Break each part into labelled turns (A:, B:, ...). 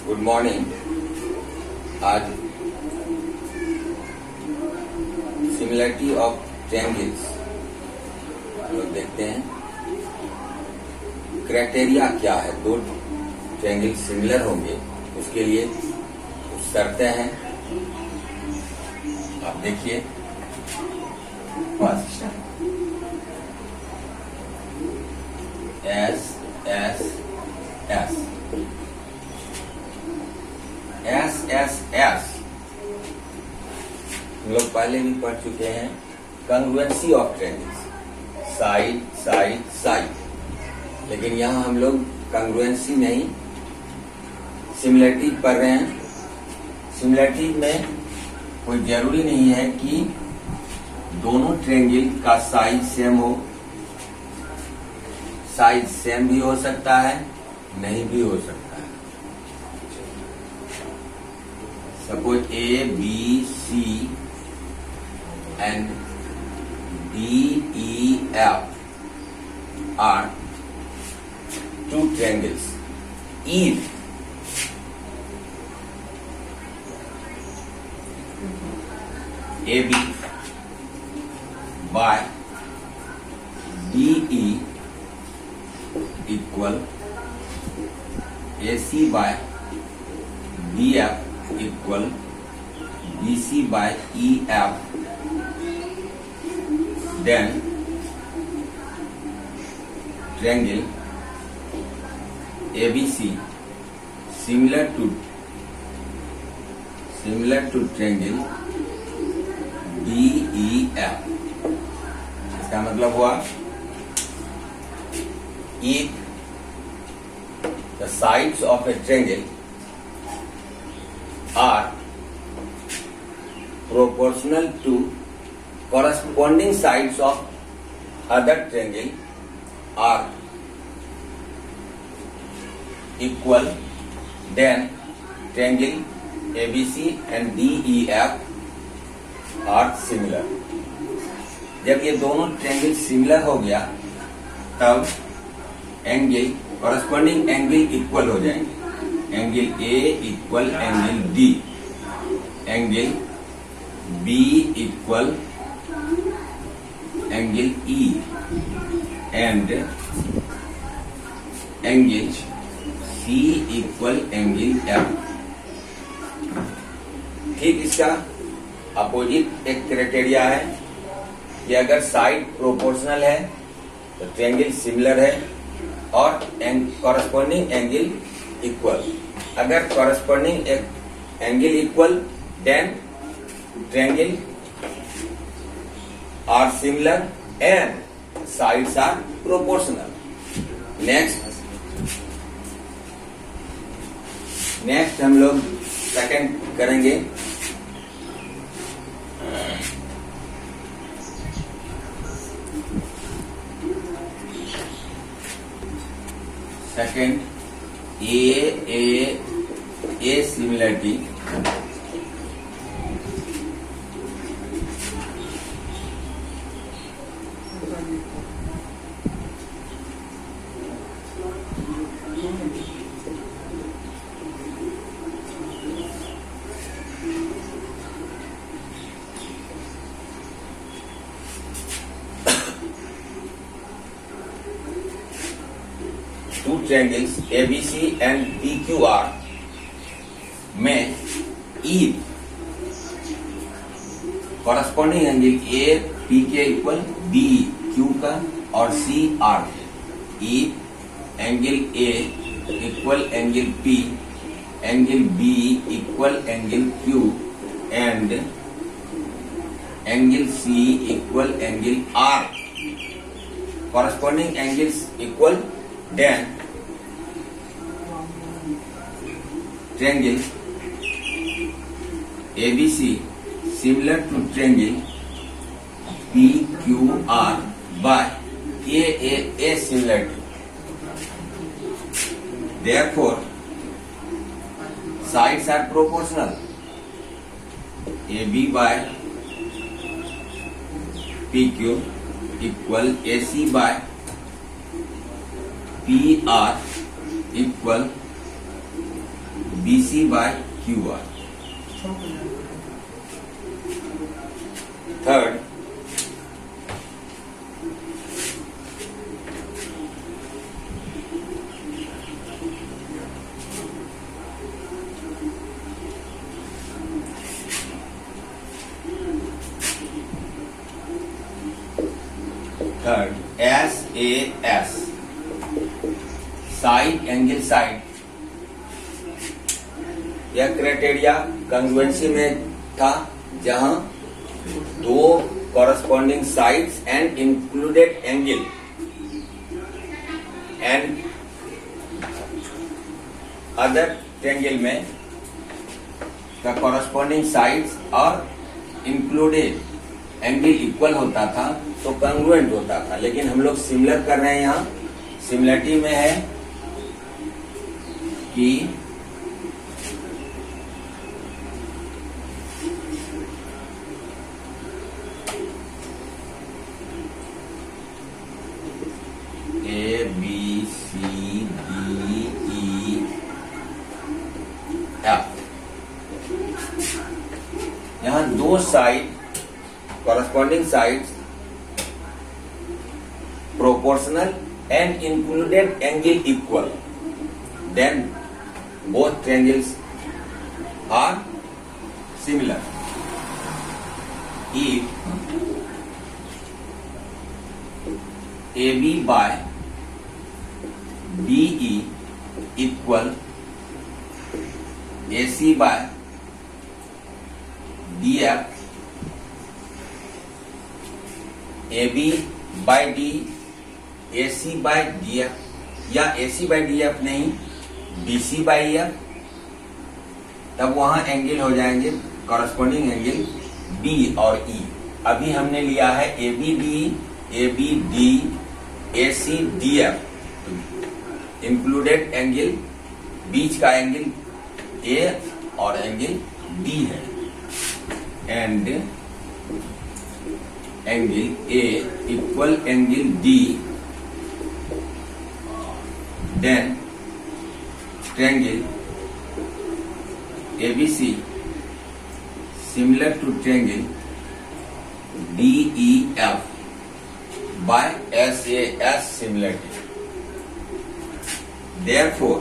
A: Good morning. आज similarity of triangles हम लोग देखते हैं। क्राइटेरिया क्या है, दो ट्रायंगल सिमिलर होंगे उसके लिए कुछ शर्तें हैं। आप देखिए, first S S S S S S हम लोग पहले भी पढ़ चुके हैं। Congruency of triangles, side side side, लेकिन यहाँ हम लोग कंग्रुएंसी नहीं, सिमिलरिटी पढ़ रहे हैं। सिमिलरिटी में कोई जरूरी नहीं है कि दोनों ट्रायंगल का साइज सेम हो। साइज सेम भी हो सकता है, नहीं भी हो सकता है। Suppose A B C and D E F are two triangles. If AB by DE equal AC by BF equal BC by EF, then triangle ABC similar to triangle DEF। इसका मतलब हुआ if the sides of a triangle are proportional to corresponding sides of other triangle are equal, then triangle ABC and DEF are similar। जब ये दोनों triangle similar हो गया तब angle, corresponding angle equal हो जाएंगे। Angle A equal angle D, angle B equal angle E and angle C equal angle F. ठीक इसका अपोजिट एक क्राइटेरिया है कि अगर साइड प्रोपोर्शनल है तो ट्रायंगल सिमिलर है और कॉरेस्पॉन्डिंग एंगल इक्वल। अगर corresponding angle equal then triangle are similar and sides are proportional. Next हम लोग सेकंड करेंगे। Second a similarity. Two triangles ABC and PQR में if corresponding angle A PK equal B Q का और C R, if angle A equal angle P, angle B equal angle Q and angle C equal angle R, corresponding angles equal, then triangle ABC similar to triangle PQR by A similarity. Therefore, sides are proportional. AB by PQ equal AC by PR equal BC by QR. Third, SAS, side angle side. यह criteria कंग्रुएंसी में था, जहां दो corresponding sides and included angle and other triangle में the corresponding sides और included angle equal होता था तो कंग्रुएंट होता था। लेकिन हम लोग सिमिलर कर रहे हैं, यहां सिमिलरिटी में है कि A B C D E F, यहां दो side corresponding sides proportional and included angle equal, then both triangles are similar. If AB by BE equal AC by DF, AB by D, AC by DF, या AC by DF नहीं, BC by EF, तब वहां angle हो जाएंगे corresponding angle B और E। अभी हमने लिया है ABD, ABD, AC, DF, included angle, बीच का एंगल A और एंगल D है, and angle A equal angle D, then triangle ABC similar to triangle DEF by SAS similarity. Therefore,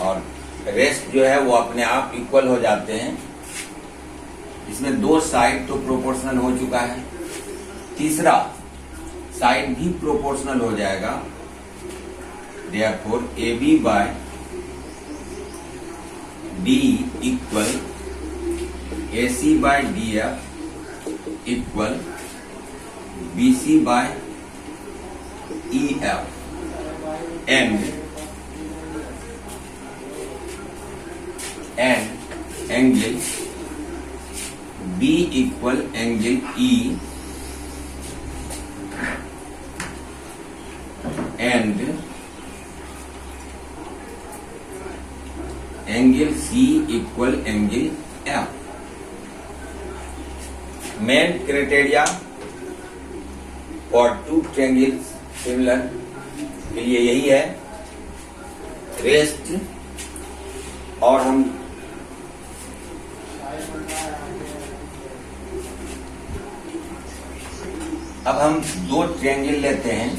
A: और रेस्ट जो है वो अपने आप इक्वल हो जाते हैं। इसमें दो साइड तो प्रोपोर्शनल हो चुका है, तीसरा साइड भी प्रोपोर्शनल हो जाएगा। Therefore AB by D equal AC by DF equal BC by EF, and angle B equal angle E and angle C equal angle F। Main criteria for two triangles similar के लिए यही है, rest. और हम अब हम दो triangle लेते हैं,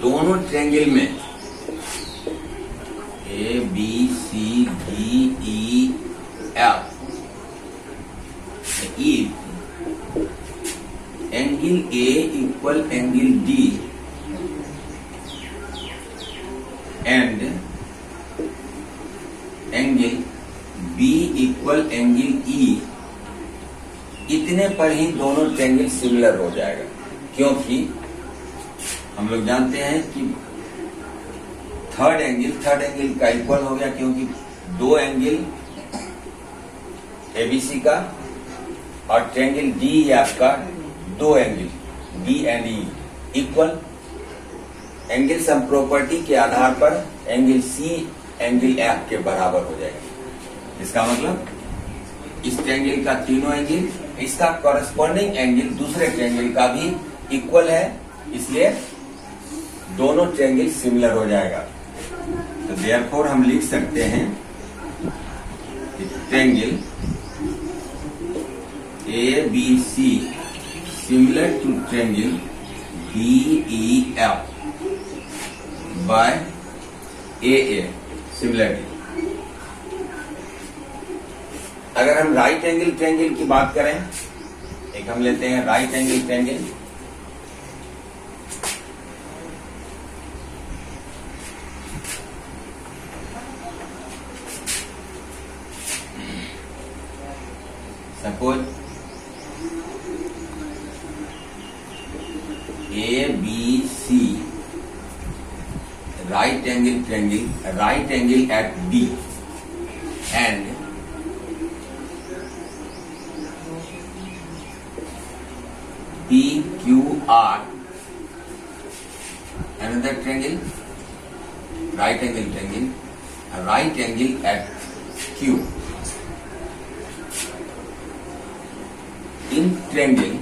A: दोनों ट्रायंगल में A B C D E F, if angle A equal angle D and angle B equal angle E, इतने पर ही दोनों ट्रायंगल सिमिलर हो जाएगा। क्योंकि हम लोग जानते हैं कि थर्ड एंगल का इक्वल हो गया, क्योंकि दो एंगल ABC का और ट्रायंगल DEF का दो angle D and E equal. Angle sum property के आधार पर एंगल C एंगल F के बराबर हो जाएगा। इसका मतलब इस ट्रायंगल का तीनों एंगल, इसका कॉरस्पॉन्डिंग एंगल दूसरे ट्रायंगल का भी इक्वल है, इसलिए दोनों ट्रायंगल सिमिलर हो जाएगा। तो देयरफॉर हम लिख सकते हैं triangle ABC similar to triangle DEF by AA similarity. अगर हम राइट एंगल ट्रायंगल की बात करें, एक हम लेते हैं right angle triangle. Suppose ABC right angle at B and PQR another triangle, right angle at Q. In triangle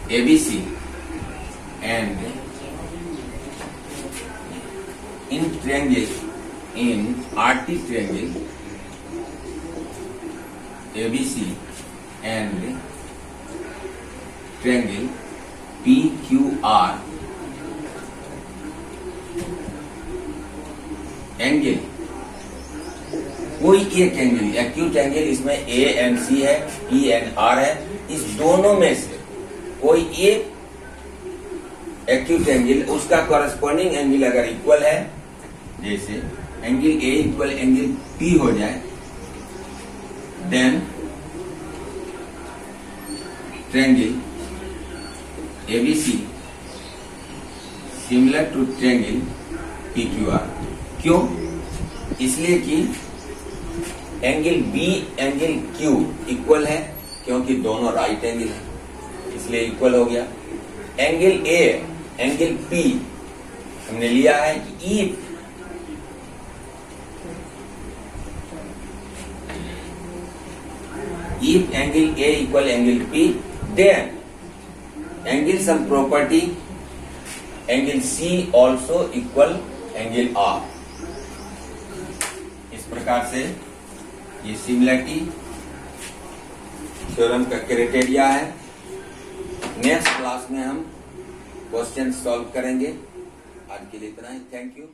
A: ABC and in RT triangle ABC and triangle PQR angle, कोई एक angle acute angle, इसमें ANC है, PNR है, इस दोनों में से कोई एक एक्यूट एंगल उसका कॉरेस्पॉन्डिंग एंगल अगर इक्वल है, जैसे angle A equal angle P हो जाए, then triangle ABC similar to triangle PQR। क्यों? इसलिए कि angle B angle Q equal है, क्योंकि दोनों राइट एंगल है, इसलिए इक्वल हो गया। एंगल A एंगल P हमने लिया है कि if angle A equal angle P, then angle some property angle C also equal angle R। इस प्रकार से ये सिमिलरिटी थ्योरम का क्राइटेरिया है। नेक्स्ट क्लास में हम क्वेश्चन सॉल्व करेंगे। आज के लिए इतना ही। Thank you.